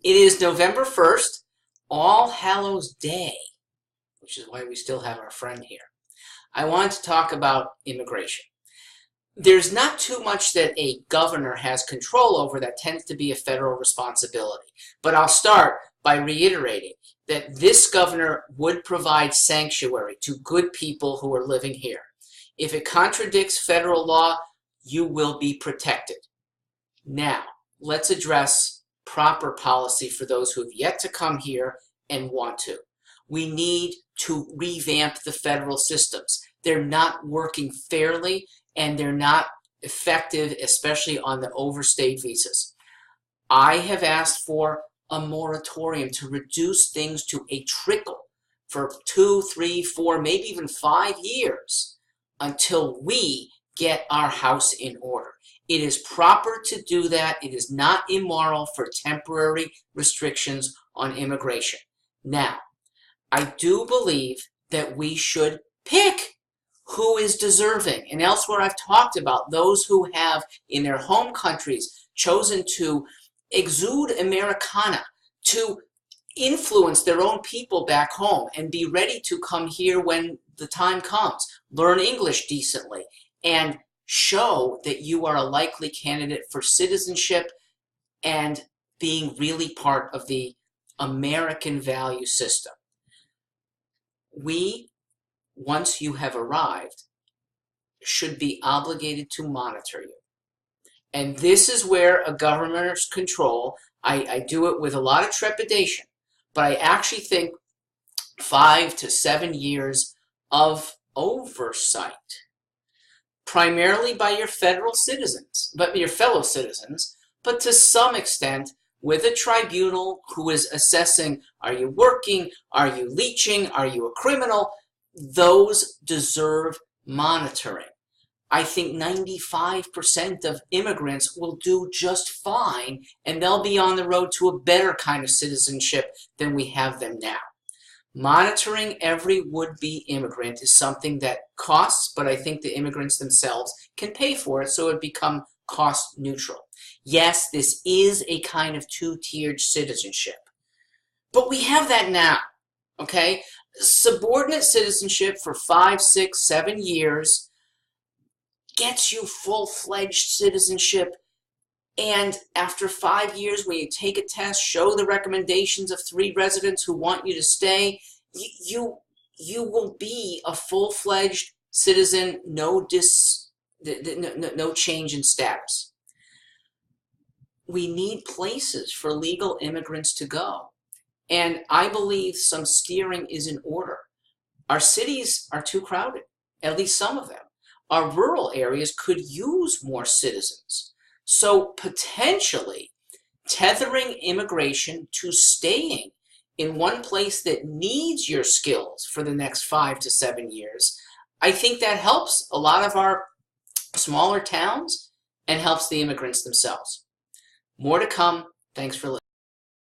It is November 1st, All Hallows Day, which is why we still have our friend here. I want to talk about immigration. There's not too much that a governor has control over that tends to be a federal responsibility. But I'll start by reiterating that this governor would provide sanctuary to good people who are living here. If it contradicts federal law, you will be protected. Now, let's address proper policy for those who have yet to come here and want to. We need to revamp the federal systems. They're not working fairly and they're not effective, especially on the overstayed visas. I have asked for a moratorium to reduce things to a trickle for 2, 3, 4, maybe even 5 years until we get our house in order. It is proper to do that. It is not immoral for temporary restrictions on immigration. Now, I do believe that we should pick who is deserving. And elsewhere I've talked about those who have in their home countries chosen to exude Americana, to influence their own people back home and be ready to come here when the time comes, learn English decently, and show that you are a likely candidate for citizenship and being really part of the American value system. We, once you have arrived, should be obligated to monitor you. And this is where a governor's control, I do it with a lot of trepidation, but I actually think 5 to 7 years of oversight, primarily by your federal citizens, but your fellow citizens, but to some extent with a tribunal who is assessing, are you working, are you leeching, are you a criminal? Those deserve monitoring. I think 95% of immigrants will do just fine, and they'll be on the road to a better kind of citizenship than we have them now. Monitoring every would-be immigrant is something that costs, but I think the immigrants themselves can pay for it, so it become cost neutral. Yes, this is a kind of two-tiered citizenship, but we have that now, okay? Subordinate citizenship for 5, 6, 7 years gets you full-fledged citizenship, and after 5 years, when you take a test, show the recommendations of 3 residents who want you to stay, you will be a full-fledged citizen, no change in status. We need places for legal immigrants to go, and I believe some steering is in order. Our cities are too crowded, at least some of them. Our rural areas could use more citizens. So potentially tethering immigration to staying in one place that needs your skills for the next 5 to 7 years, I think that helps a lot of our smaller towns and helps the immigrants themselves. More to come. Thanks for listening.